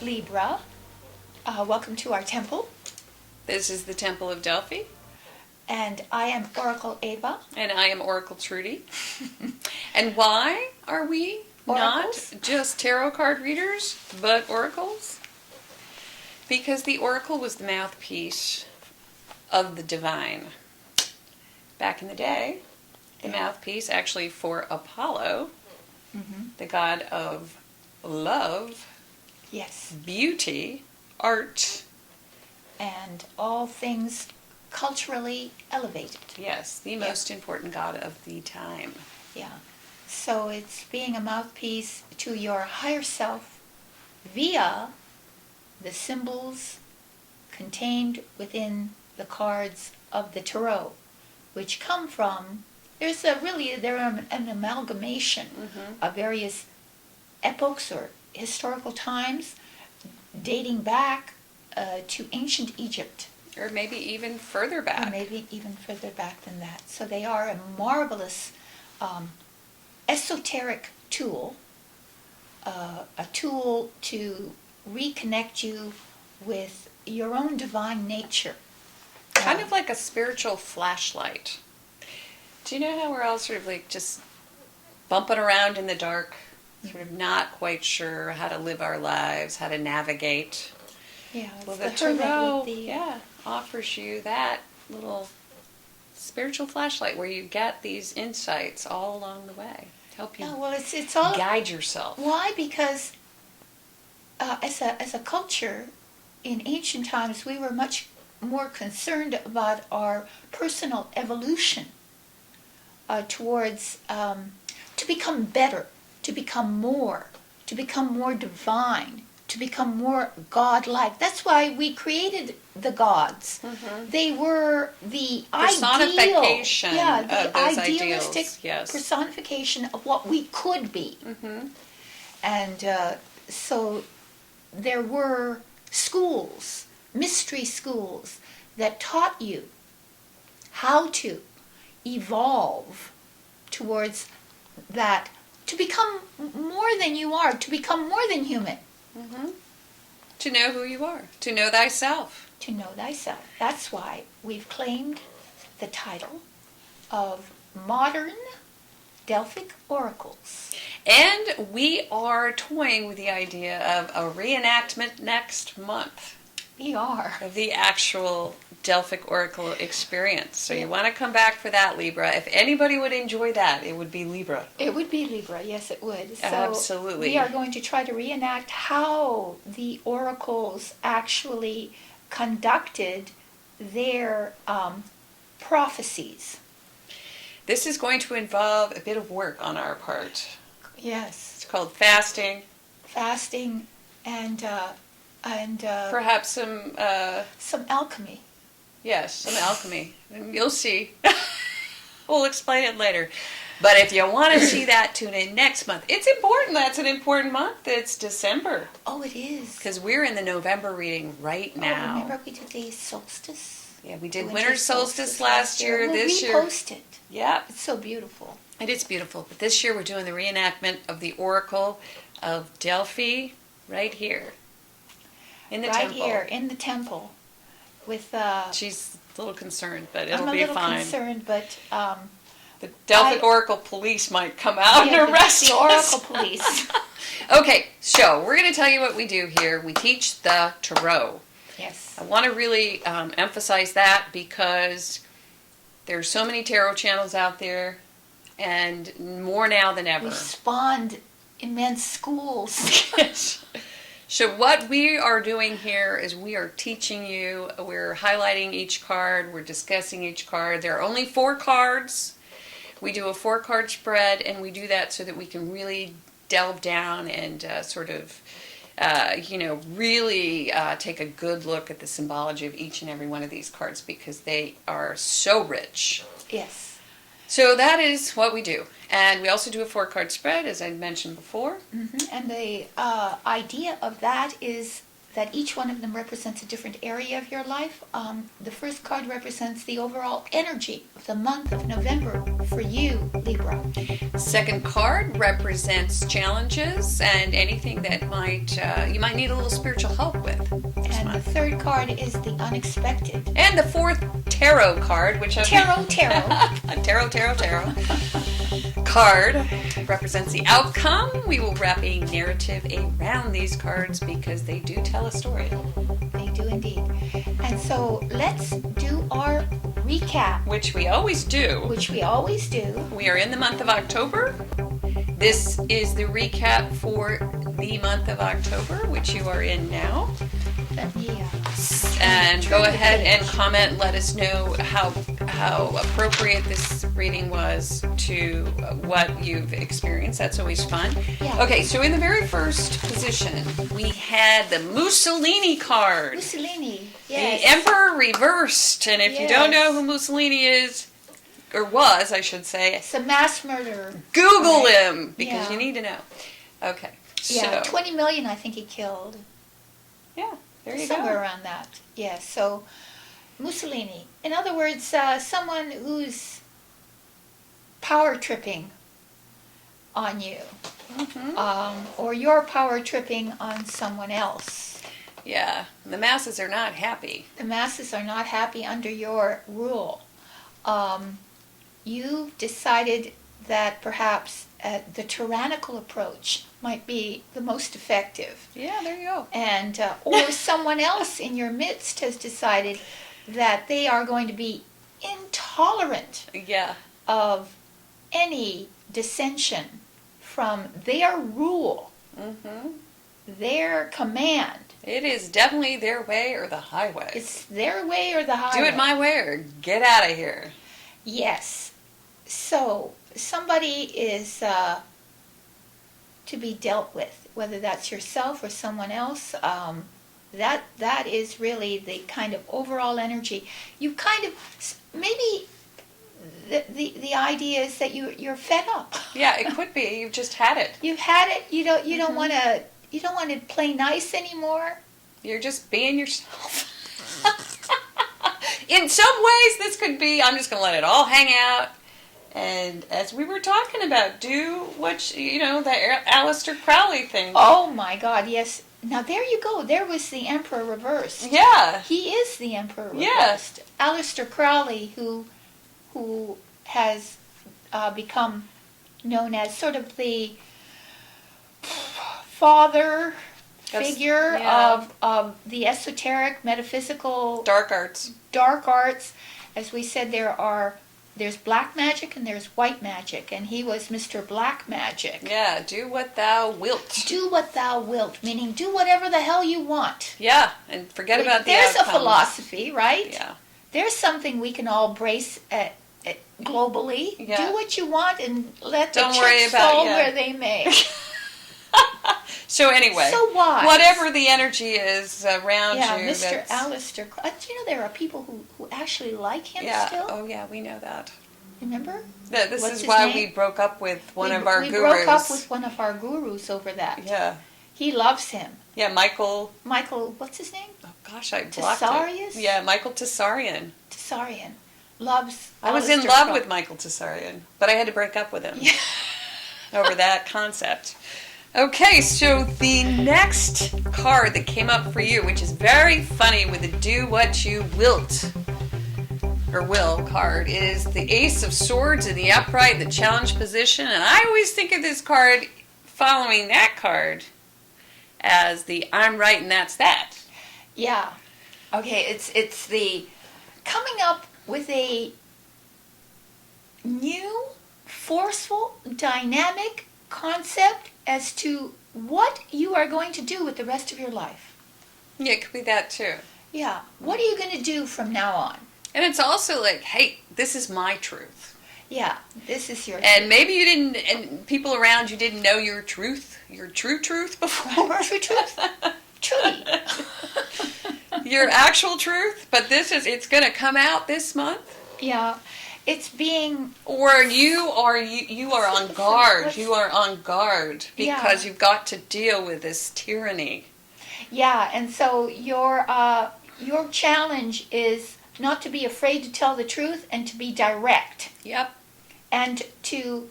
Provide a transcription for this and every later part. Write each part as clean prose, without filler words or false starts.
Libra. Welcome to our temple. This is the Temple of Delphi. And I am Oracle Ava. And I am Oracle Trudy. And why are we Oracles? not just tarot card readers, but oracles? Because the oracle was the mouthpiece of the divine. Back in the day, the mouthpiece actually for Apollo, the god of love, Yes, beauty, art. and all things culturally elevated. Yes, the most important god of the time. Yeah. So it's being a mouthpiece to your higher self via the symbols contained within the cards of the tarot, which come from, they're an amalgamation of various epochs or historical times dating back to ancient Egypt. Or maybe even further back. Or maybe even further back than that. So they are a marvelous esoteric tool, a tool to reconnect you with your own divine nature. Kind of like a spiritual flashlight. Do you know how we're all sort of like just bumping around in the dark, sort of not quite sure how to live our lives, how to navigate? Yeah, Well, it's the hermit tarot, with the, offers you that little spiritual flashlight where you get these insights all along the way. Help you well, it's all guide yourself. Why? Because as a culture, in ancient times, we were much more concerned about our personal evolution towards to become better, to become more divine, to become more godlike. That's why we created the gods. They were the Personification the of those idealistic ideals, yes. personification of what we could be. And so there were schools, mystery schools, that taught you how to evolve towards that, to become more than you are, to become more than human. To know who you are, to know thyself. To know thyself. That's why we've claimed the title of Modern Delphic Oracles. And we are toying with the idea of a reenactment next month We are. of the actual Delphic Oracle experience. So you want to come back for that, Libra. If anybody would enjoy that, it would be Libra. It would be Libra, yes it would. So Absolutely. we are going to try to reenact how the oracles actually conducted their prophecies. This is going to involve a bit of work on our part. Yes. It's called fasting. Fasting and Perhaps some, some alchemy. yes, some alchemy. And you'll see. We'll explain it later. But if you want to see that, tune in next month. It's important. That's an important month. It's December. Oh, it is. Because we're in the November reading right now. Oh, remember we did the solstice? Yeah, we did The winter solstice last year. We'll This year, repost it. yeah, It's so beautiful. it is beautiful. But this year we're doing the reenactment of the Oracle of Delphi right here in the right temple. here in the temple with She's a little concerned, but it'll I'm a be little fine. concerned, but The Delphic Oracle police might come out yeah, and arrest the us. Oracle police. Okay, so we're going to tell you what we do here. We teach the tarot. Yes. I want to really emphasize that because there's so many tarot channels out there, and more now than ever. We spawned immense schools. Yes. So what we are doing here is we are teaching you, we're highlighting each card, we're discussing each card. There are only 4 cards. We do a 4-card spread, and we do that so that we can really delve down and really take a good look at the symbology of each and every one of these cards because they are so rich. Yes. So that is what we do. And we also do a 4-card spread, as I mentioned before. And the idea of that is that each one of them represents a different area of your life. The first card represents the overall energy of the month of November for you, Libra. Second card represents challenges and anything that you might need a little spiritual help with this And the month. third card is the unexpected. And the fourth tarot card, which Tarot. tarot card represents the outcome. We will wrap a narrative around these cards because they do tell a story. They do indeed. And so let's do our recap, Which we always do. which we always do. We are in the month of October. This is the recap for the month of October, which you are in now. Let me And turn go the ahead and page. comment. Let us know how appropriate this reading was to what you've experienced. That's always fun. Yeah. Okay, so in the very first position, we had the Mussolini card. Mussolini. Yes. The Emperor reversed. And if you don't know Yes. who Mussolini is, or was, I should say, It's a mass murderer. Google him because Yeah. you need to know. Okay, Yeah, so 20 million I think he killed. yeah, there you Somewhere go. around that. Yes, so Mussolini. In other words, someone who's power tripping on you. Or you're power tripping on someone else. Yeah, the masses are not happy. The masses are not happy under your rule. You decided that perhaps the tyrannical approach might be the most effective. Yeah, there you go. And or someone else in your midst has decided that they are going to be intolerant Yeah, of any dissension from their rule, their command. it is definitely their way or the highway. It's their way or the highway. Do it my way or get out of here. Yes. So somebody is to be dealt with, whether that's yourself or someone else. That is really the kind of overall energy. You kind of maybe the idea is that you're fed up. Yeah, it could be. You've just had it. You've had it. You don't want to play nice anymore. You're just being yourself. In some ways, this could be, I'm just going to let it all hang out. And as we were talking about, do what, the Aleister Crowley thing. Oh my God, yes. Now there you go. There was the Emperor reversed. Yeah. He is the Emperor Yeah. reversed. Aleister Crowley, who has become known as sort of the father figure yeah. of the esoteric, metaphysical, Dark arts. dark arts. As we said, there's black magic and there's white magic, and he was Mr. Black Magic. Yeah, do what thou wilt. Do what thou wilt, meaning do whatever the hell you want. Yeah, and forget about the There's outcomes. a philosophy, right? Yeah. There's something we can all brace globally. Yeah. Do what you want and let Don't the worry chips about- fall yeah. where they may. So anyway, So wise. whatever the energy is around Yeah, you, Mr. that's- Aleister. Do you know there are people who actually like him Yeah. still? Oh yeah, we know that. Remember? This What's is his why name? we broke up with one we, of our we gurus. broke up with one of our gurus over that. Yeah. He loves him. Yeah, Michael. Michael, what's his name? Oh gosh, I blocked Tsarius? it. Yeah, Michael Tsarian. Tsarian. Loves I was in Aleister love Crowley. with Michael Tsarian, but I had to break up with him Yeah. over that concept. Okay, so the next card that came up for you, which is very funny with the do what you wilt or will card, is the Ace of Swords in the upright, the challenge position. And I always think of this card following that card as the I'm right and that's that. Yeah. Okay, it's the coming up with a new, forceful, dynamic concept as to what you are going to do with the rest of your life. Yeah, it could be that too. Yeah. What are you going to do from now on? And it's also like, hey, this is my truth. Yeah, this is your And maybe you didn't, and people around you didn't know your truth, your true truth before. true truth. Trudy. Your actual truth, but it's going to come out this month. Yeah. It's being Or you are on guard. You are on guard because Yeah. you've got to deal with this tyranny. Yeah, and so your challenge is not to be afraid to tell the truth and to be direct Yep. and to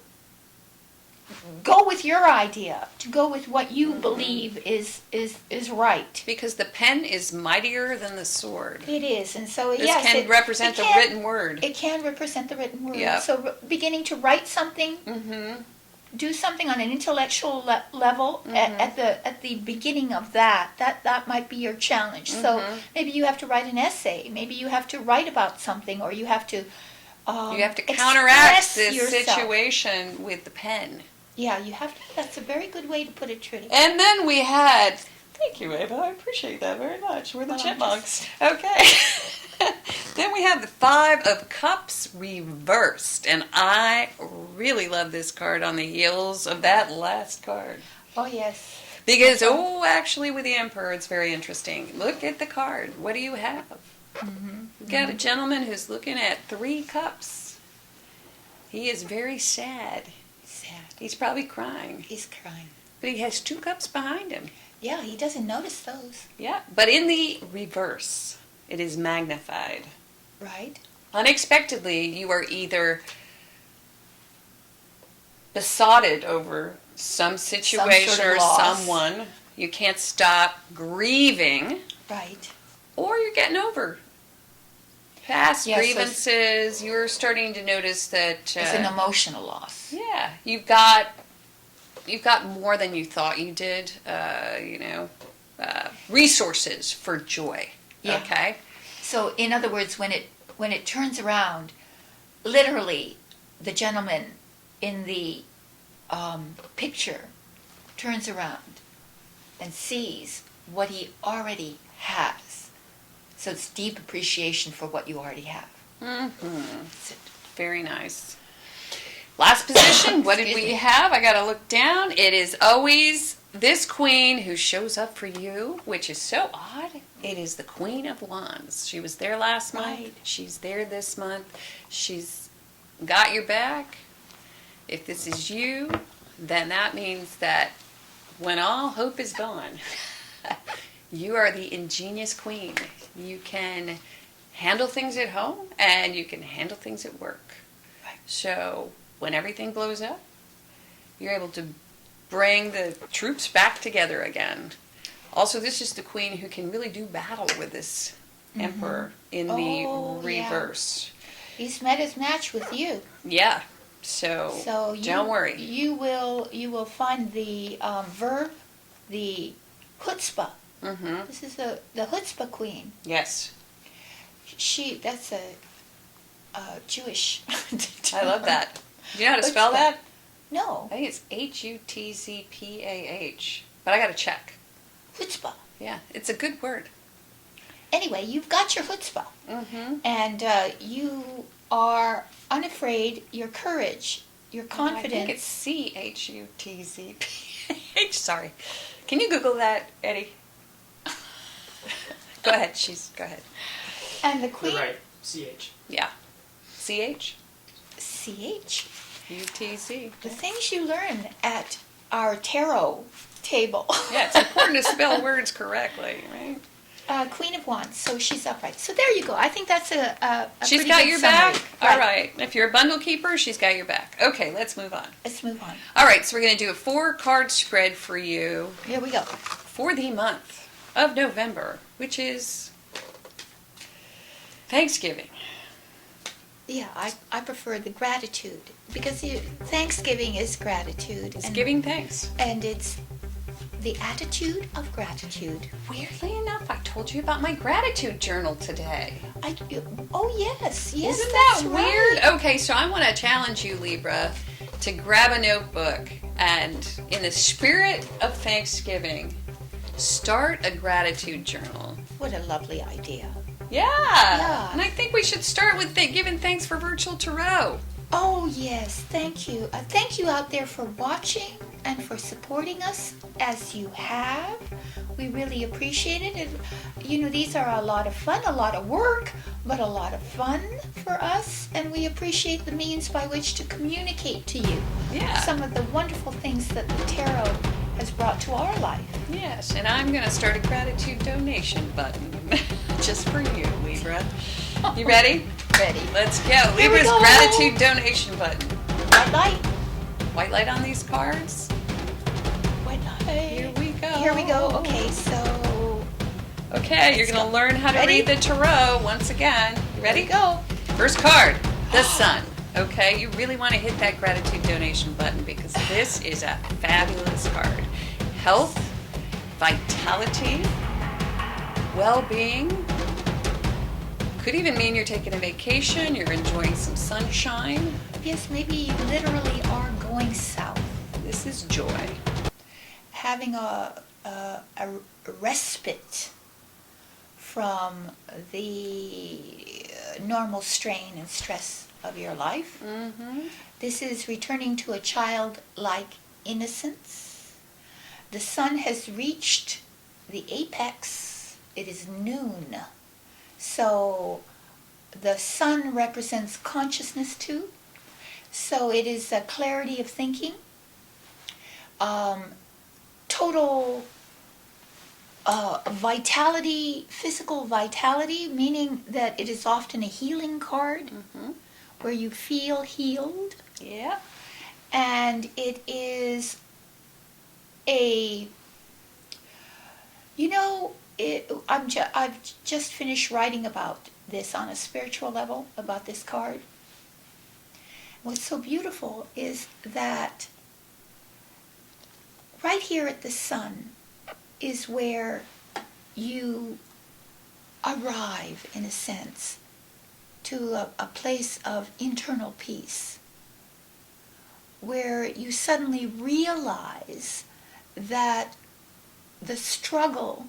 go with your idea, to go with what you believe is right. Because the pen is mightier than the sword. It is, and so This yes, can represent the written word. It can represent the written word. Yep. So beginning to write something, Mm-hmm. do something on an intellectual level at the beginning of that might be your challenge. So maybe you have to write an essay. Maybe you have to write about something, or you have to. You have to counteract express this yourself. situation with the pen. Yeah, you have to. That's a very good way to put it, Trudy. And then we had, thank you, Ava, I appreciate that very much. We're the Well, chipmunks. Okay. Then we have the Five of Cups reversed. And I really love this card on the heels of that last card. Oh yes. Because, actually with the Emperor, it's very interesting. Look at the card. What do you have? You've got a gentleman who's looking at 3 cups. He is very sad. Sad. He's probably crying. He's crying. But he has 2 cups behind him. Yeah, he doesn't notice those. Yeah, but in the reverse, it is magnified. Right. Unexpectedly, you are either besotted over some situation sort of or loss. someone. You can't stop grieving, Right. or you're getting over past Yeah, so grievances. You're starting to notice that It's an emotional loss. yeah, you've got more than you thought you did. Resources for joy. Yeah. Okay. So, in other words, when it turns around, literally, the gentleman in the picture turns around and sees what he already has. So it's deep appreciation for what you already have. Mm-hmm. That's it. Very nice. Last position, what did Excuse we me. have? I gotta look down. It is always this queen who shows up for you, which is so odd. It is the Queen of Wands. She was there last month. Right. She's there this month. She's got your back. If this is you, then that means that when all hope is gone, you are the ingenious queen. You can handle things at home and you can handle things at work. Right. So when everything blows up, you're able to bring the troops back together again. Also, this is the queen who can really do battle with this emperor in the Oh, yeah. reverse. He's met his match with you. Yeah. So don't worry. You will find the verb, the chutzpah. Mm-hmm. This is the chutzpah queen. Yes. That's a Jewish. I love that. Do you know how to spell Chutzpah. that? No, I think it's Hutzpah. But I got to check. chutzpah. Yeah, it's a good word. Anyway, you've got your chutzpah, Mm-hmm. and you are unafraid. Your courage, your confidence. I think it's Chutzpah. Sorry. Can you Google that, Eddie? Go ahead. Go ahead. And the queen. You're right. CH. Yeah. CH? CH. UTZ. The things you learn at our tarot table. Yeah, it's important to spell words correctly, right? Queen of Wands, so she's upright. So there you go. I think that's a She's pretty got good your summary. back? All right. If you're a bundle keeper, she's got your back. Okay, let's move on. Let's move on. All right, so we're going to do a 4-card spread for you Here we go. for the month of November, which is Thanksgiving. Yeah, I prefer the gratitude because Thanksgiving is gratitude. It's and, giving thanks. and it's the attitude of gratitude. Weirdly enough, I told you about my gratitude journal today. Oh yes, yes. Isn't that that's weird? right. Okay, so I want to challenge you, Libra, to grab a notebook and, in the spirit of Thanksgiving, start a gratitude journal. What a lovely idea. Yeah. And I think we should start with giving thanks for virtual tarot. Oh yes, thank you. Thank you out there for watching and for supporting us as you have. We really appreciate it. And, these are a lot of fun, a lot of work, but a lot of fun for us. And we appreciate the means by which to communicate to you Yeah. some of the wonderful things that the tarot has brought to our life. Yes, and I'm going to start a gratitude donation button just for you, Libra. You ready? Ready. Let's go. Here we Libra's go. gratitude donation button. White light. White light on these cards. White light. Here we go. Here we go. Okay, so Okay, you're Let's going to go. learn how to Ready? read the tarot once again. You ready? here we go. First card, the Sun. Okay, you really want to hit that gratitude donation button because this is a fabulous card. Health, vitality, well-being. Could even mean you're taking a vacation, you're enjoying some sunshine. Yes, maybe you literally are going south. This is joy. Having a respite from the normal strain and stress of your life. Mm-hmm. This is returning to a childlike innocence. The sun has reached the apex. It is noon. So the sun represents consciousness too. So it is a clarity of thinking. Total vitality, physical vitality, meaning that it is often a healing card Mm-hmm. where you feel healed. Yeah. And it is a, I've just finished writing about this on a spiritual level, about this card. What's so beautiful is that right here at the sun is where you arrive, in a sense, to a place of internal peace, where you suddenly realize that the struggle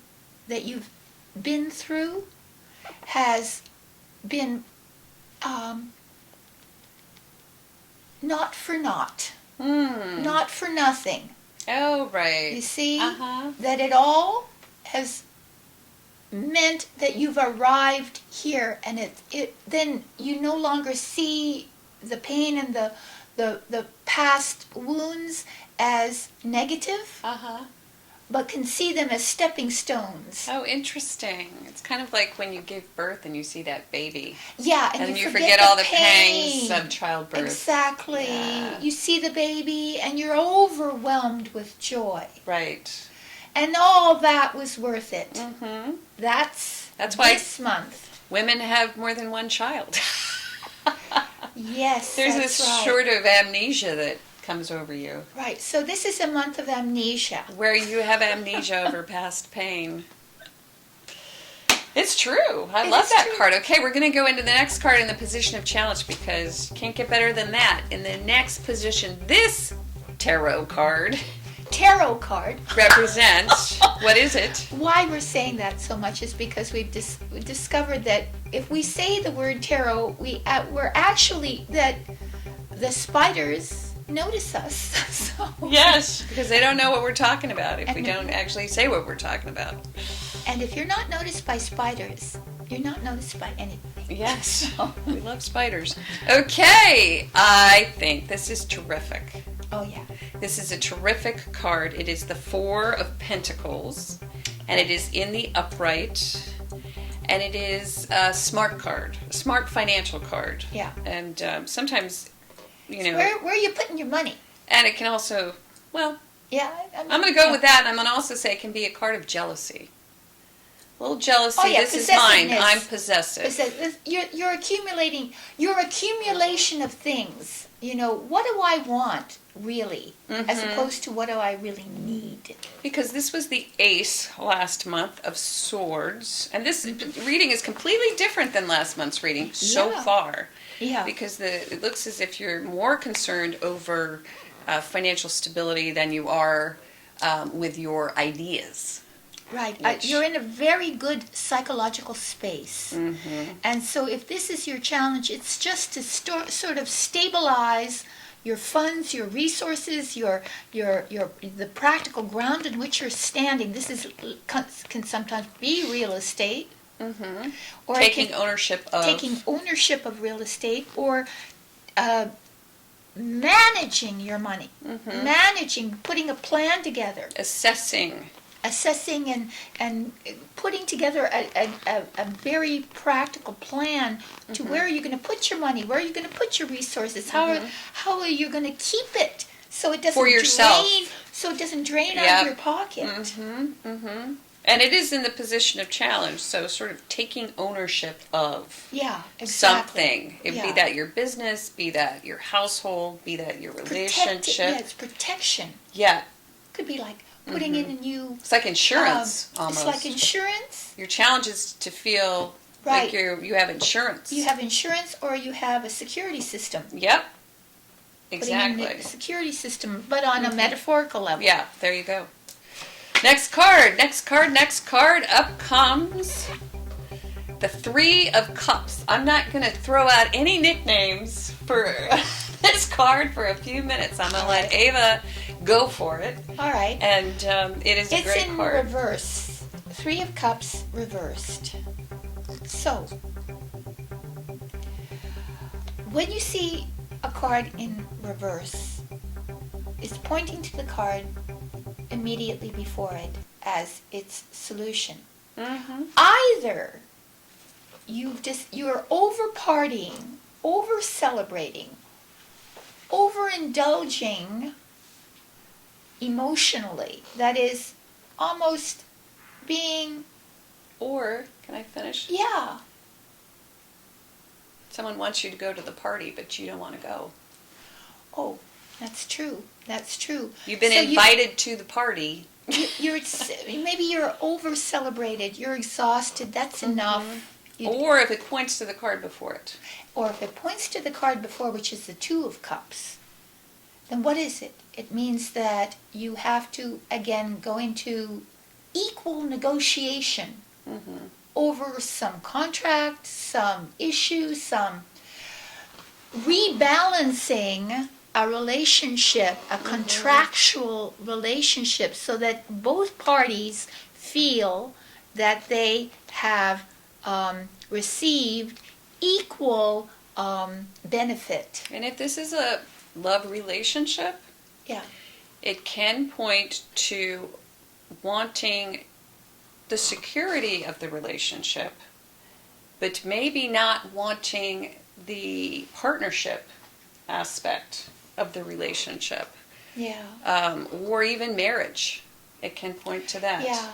that you've been through has been not for naught, not for nothing. Oh, right. You see, Uh-huh. that it all has meant that you've arrived here, and it then you no longer see the pain and the past wounds as negative, Uh-huh. but can see them as stepping stones. Oh, interesting. It's kind of like when you give birth and you see that baby. Yeah, And and you forget forget all the pain. pangs of childbirth. Exactly. Yeah. You see the baby and you're overwhelmed with joy. Right. And all that was worth it. Mm-hmm. That's why this month. women have more than one child. Yes, There's that's this right. sort of amnesia that comes over you, Right, so this is a month of amnesia. where you have amnesia over past pain. It's true. I It love is that true. card. Okay, we're going to go into the next card in the position of challenge because you can't get better than that. In the next position, this tarot card Tarot card. represents, what is it? Why we're saying that so much is because we've discovered that if we say the word tarot, we're actually, that the spiders notice us. So, Yes, because they don't know what we're talking about if we And- don't actually say what we're talking about. and if you're not noticed by spiders, you're not noticed by anything. Yes, we love spiders. Okay, I think this is terrific. Oh yeah. This is a terrific card. It is the Four of Pentacles, and it is in the upright, and it is a smart card, a smart financial card. Yeah. And sometimes, you know, Where are you putting your money? and it can also, well, Yeah. I'm going to go with that, and I'm going to also say it can be a card of jealousy. A little jealousy. Oh, yeah, This is mine. possessiveness. I'm possessive. You're accumulating your accumulation of things. You know, what do I want really, as Mhm. opposed to what do I really need? Because this was the Ace last month of Swords, and this reading is completely different than last month's reading so Yeah. far. Yeah. Because it looks as if you're more concerned over financial stability than you are with your ideas. Right. Which- You're in a very good psychological space. Mm-hmm. And so if this is your challenge, it's just to sort of stabilize your funds, your resources, the practical ground in which you're standing. This can sometimes be real estate. Mm-hmm. Or it Taking can- ownership of. taking ownership of real estate, or managing your money, managing, putting a plan together, Assessing. assessing and putting together a very practical plan to where are you going to put your money, where are you going to put your resources, how are you going to keep it so it doesn't For yourself. drain out Yep. of your pocket. And it is in the position of challenge, so sort of taking ownership of Yeah, exactly. something. Be Yeah. that your business, be that your household, be that your relationship. Yeah, it's protection. Yeah. Could be like putting in a new. It's like insurance, almost. It's like insurance. Your challenge is to feel Right. like you have insurance. You have insurance, or you have a security system. Yep. Putting in Exactly. a security system, but on a metaphorical level. Yeah, there you go. Next card, next card, next card. Up comes the Three of Cups. I'm not going to throw out any nicknames for this card for a few minutes. I'm going to let Ava go for it. All right. And it is a great It's in card. reverse. Three of Cups reversed. So, when you see a card in reverse, it's pointing to the card immediately before it as its solution. Either you're over partying, over celebrating, overindulging emotionally. That is almost being, Or, can I finish? yeah. Someone wants you to go to the party, but you don't want to go. Oh, that's true. That's true. You've been So invited to the party. Maybe you're over celebrated. You're exhausted. That's enough. Or if it points to the card before it. Or if it points to the card before, which is the Two of Cups, then what is it? It means that you have to, again, go into equal negotiation over some contract, some issue, some rebalancing a relationship, a contractual relationship, so that both parties feel that they have received equal benefit. And if this is a love relationship, Yeah. it can point to wanting the security of the relationship, but maybe not wanting the partnership aspect of the relationship, Yeah. or even marriage. It can point to that. Yeah.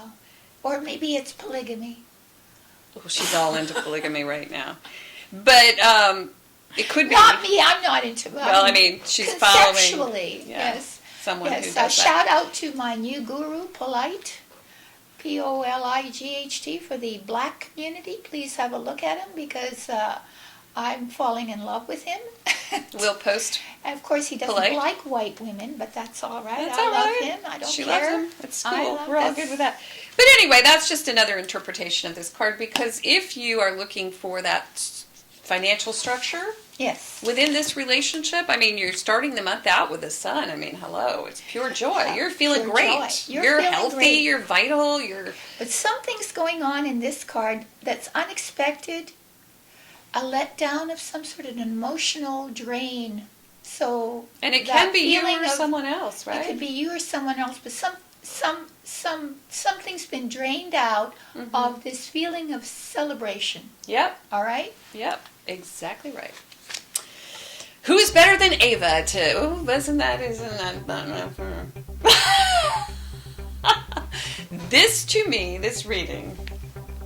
Or maybe it's polygamy. Oh, she's all into polygamy right now. But it could be. Not me. I'm not into. Well, I mean, she's following. Conceptually, Yeah, yes. someone who Yes. does A that. shout out to my new guru, Polite, Polight, for the black community. Please have a look at him because I'm falling in love with him. We'll post. And of course, he doesn't Polite. like white women, but that's all right. That's I all love right. him. I don't She care. loves him. It's I cool. love- We're all that's- good with that. But anyway, that's just another interpretation of this card, because if you are looking for that financial structure Yes. within this relationship, I mean, you're starting the month out with the sun. I mean, hello, it's pure joy. You're feeling Pure great. joy. You're You're feeling healthy. great. You're vital. You're But something's going on in this card that's unexpected. A letdown of some sort of an emotional drain. So and it that can be you feeling or of- someone else, right? It could be you or someone else, but something's been drained out of this feeling of celebration. Yep. All right? Yep. Exactly right. Who's better than Ava to? Oh, isn't that? This, to me, this reading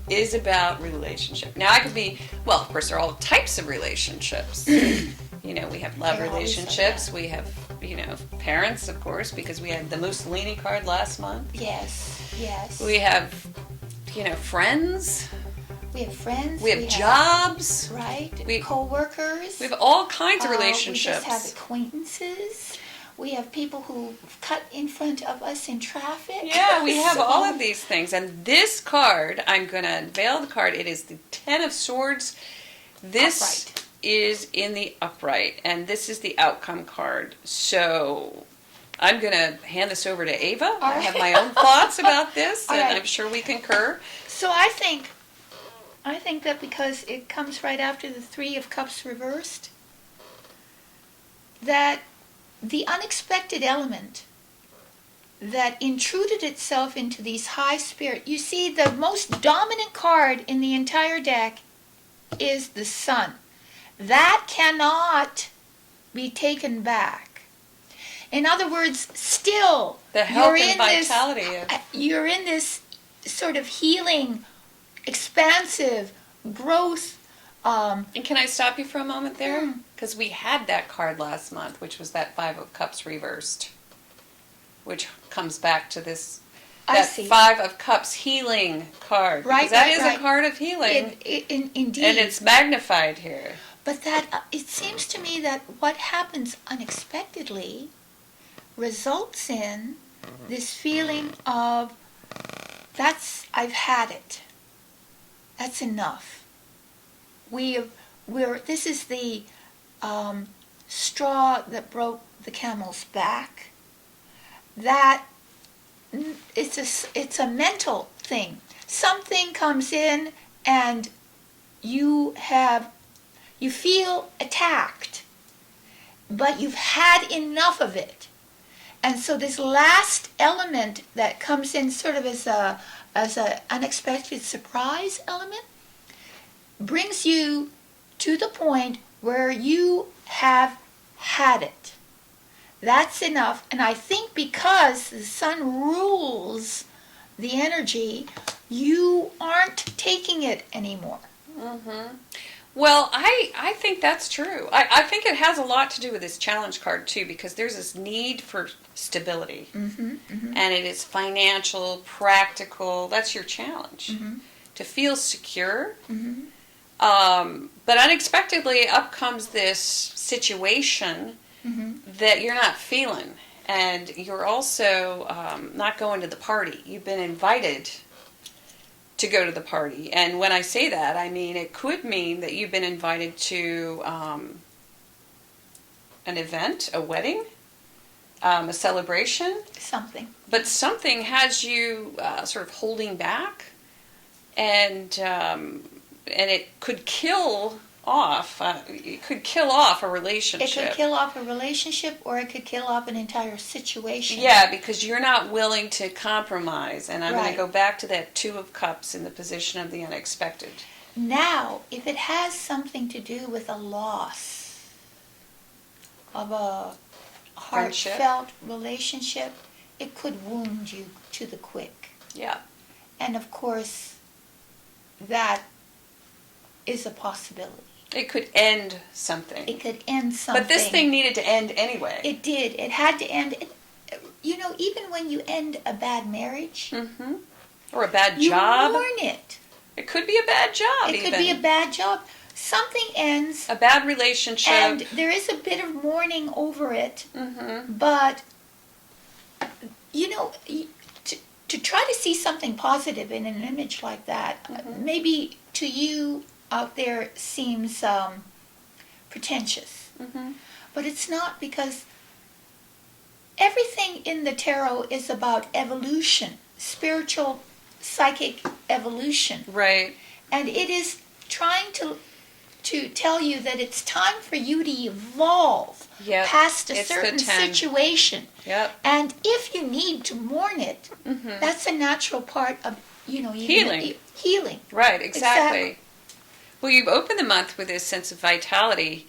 is about relationship. Now, I could be, well, of course, there are all types of relationships. You know, we have love There always are, relationships. We have, parents, of course, because we had the Mussolini card last month. Yes. Yes. We have, friends. We have friends. We have jobs. Right. We- Co-workers. We have all kinds of relationships. We just have acquaintances. We have people who cut in front of us in traffic. Yeah, we have So- all of these things. And this card, I'm going to unveil the card. It is the Ten of Swords. This Upright. is in the upright, and this is the outcome card. So I'm going to hand this over to Ava. I right. have my own thoughts about this, All and right. I'm sure we concur. So I think that because it comes right after the Three of Cups reversed, that the unexpected element that intruded itself into these high spirit. You see, the most dominant card in the entire deck is the Sun. That cannot be taken back. In other words, still, The health and vitality. You're in this sort of healing, expansive growth. And can I stop you for a moment there? Because we had that card last month, which was that Five of Cups reversed, which comes back to this, that Five of Cups healing card. Right, that is a card of healing. Indeed. And it's magnified here. But that it seems to me that what happens unexpectedly results in this feeling of, I've had it. That's enough. This is the straw that broke the camel's back. That it's a mental thing. Something comes in and you feel attacked, but you've had enough of it. And so this last element that comes in sort of as a unexpected surprise element brings you to the point where you have had it. That's enough. And I think because the Sun rules the energy, you aren't taking it anymore. Mm-hmm. Well, I think that's true. I think it has a lot to do with this challenge card, too, because there's this need for stability. Mm-hmm, mm-hmm. And it is financial, practical. That's your challenge. Mm-hmm. To feel secure. Mm-hmm. But unexpectedly, up comes this situation that you're not feeling. And you're also not going to the party. You've been invited to go to the party. And when I say that, I mean it could mean that you've been invited to an event, a wedding, a celebration. Something. But something has you sort of holding back, and it could kill off. It could kill off a relationship. It could kill off a relationship, or it could kill off an entire situation. Yeah, because you're not willing to compromise. And I'm going to Right. go back to that Two of Cups in the position of the unexpected. Now, if it has something to do with a loss of a Friendship. heartfelt relationship, it could wound you to the quick. Yeah. And of course, that is a possibility. It could end something. It could end something. But this thing needed to end anyway. It did. It had to end. You know, even when you end a bad marriage, Mm-hmm. Or a bad you job. mourn it. It could be a bad job. It could be a bad job. Something ends, a bad relationship. and there is a bit of mourning over it. Mm-hmm. But you know, to try to see something positive in an image like that, maybe to you out there seems pretentious. Mm-hmm. But it's not, because everything in the tarot is about evolution, spiritual, psychic evolution. Right. And it is trying to tell you that it's time for you to evolve past a certain situation. Yep. And if you need to mourn it, that's a natural part of, Healing. Healing. Right, exactly. Well, you've opened the month with this sense of vitality,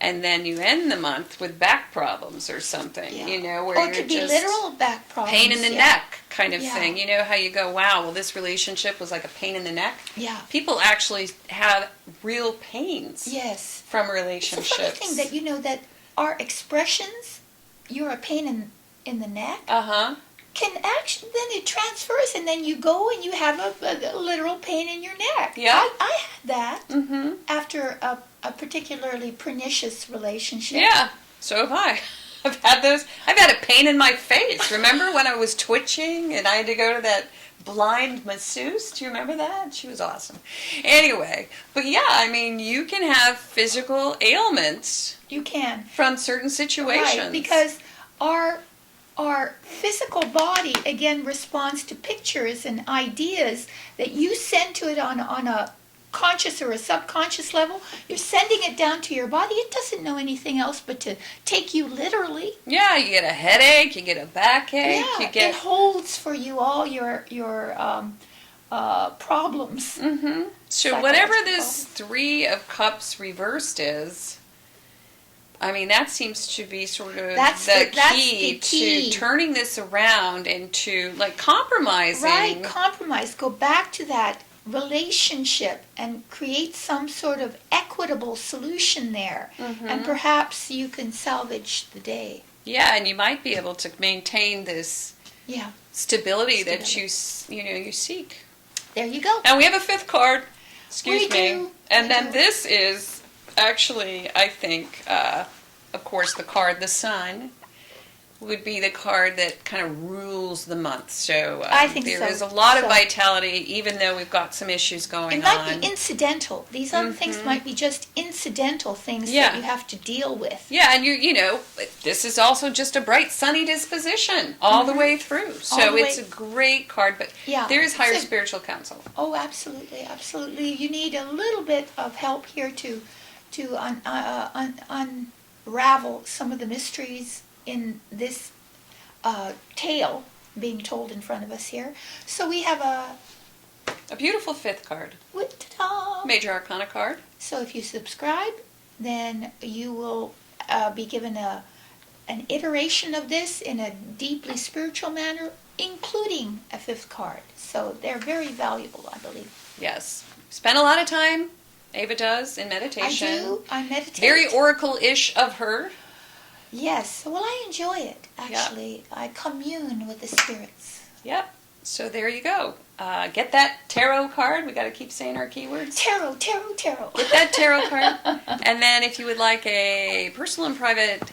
and then you end the month with back problems or something, Yeah. where Or you're it could be just literal back problems. pain in the neck kind of Yeah. thing. You know how you go, wow, well, this relationship was like a pain in the neck? Yeah. People actually have real pains Yes. from It's relationships. a funny thing that that our expressions, "you're a pain in the neck," Uh-huh. can actually, then it transfers, and then you go and you have a literal pain in your neck. Yeah. I had that Mm-hmm. after a particularly pernicious relationship. Yeah, so have I. I've had those. I've had a pain in my face. Remember when I was twitching and I had to go to that blind masseuse? Do you remember that? She was awesome. Anyway, but yeah, I mean, you can have physical ailments You can. from certain situations. Right, because our physical body, again, responds to pictures and ideas that you send to it on a conscious or a subconscious level, you're sending it down to your body. It doesn't know anything else but to take you literally. Yeah, you get a headache, you get a backache, Yeah, you get... it holds for you all your problems. Mm-hmm. So whatever this Three of Cups reversed is, I mean, that seems to be sort of That's the key to turning this around into, like, compromising. Right, compromise. Go back to that relationship and create some sort of equitable solution there. Mm-hmm. And perhaps you can salvage the day. Yeah, and you might be able to maintain this stability that you seek. There you go. And we have a fifth card. Excuse We me. do. And We then do. this is actually, I think, of course, the card, the Sun, would be the card that kind of rules the month. So I think there so. is a lot of vitality, even though we've got some issues going It on. might be incidental. These other things might be just incidental things that you have to deal with. Yeah, and this is also just a bright, sunny disposition all the way through. So it's a great card, but there is higher spiritual counsel. Oh, absolutely, absolutely. You need a little bit of help here to unravel some of the mysteries in this tale being told in front of us here. So we have a beautiful fifth card. Ta-da! Major Arcana card. So if you subscribe, then you will be given an iteration of this in a deeply spiritual manner, including a fifth card. So they're very valuable, I believe. Yes. Spend a lot of time, Ava does, in meditation. I do. I meditate. Very oracle-ish of her. Yes. Well, I enjoy it, actually. Yep. I commune with the spirits. Yep. So there you go. Get that tarot card. We got to keep saying our keywords. Tarot, tarot, tarot. Get that tarot card. And then if you would like a personal and private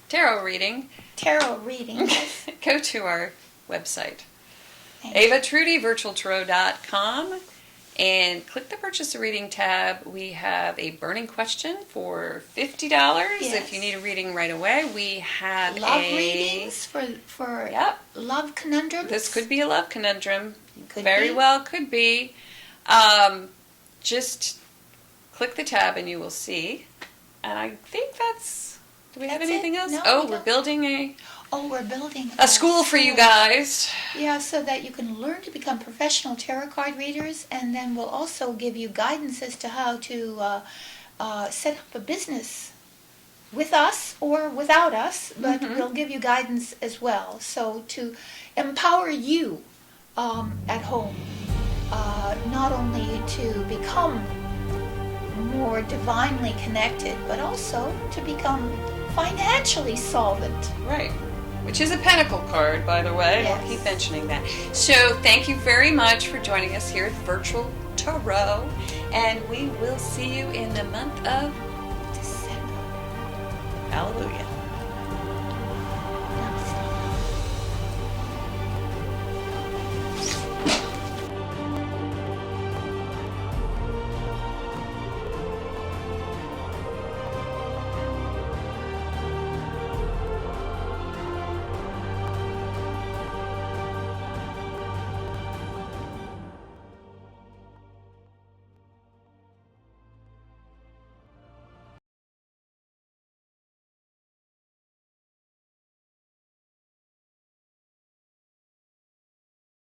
tarot reading, yes. go to our website. Thank you. AvaTrudyVirtualTarot.com. And click the Purchase a Reading tab. We have a burning question for $50 if you need a reading right away. We have love readings for love conundrums. This could be a love conundrum. Could Very be. well could be. Just click the tab and you will see. And I think that's... Do we have anything else? No, we're building we're building a school for you guys. Yeah, so that you can learn to become professional tarot card readers, and then we'll also give you guidance as to how to set up a business with us or without us, but we'll give you guidance as well. So to empower you at home, not only to become more divinely connected, but also to become financially solvent. Right. Which is a pentacle card, by the way. Yes. I'll keep mentioning that. So thank you very much for joining us here at Virtual Tarot. And we will see you in the month of December. Hallelujah.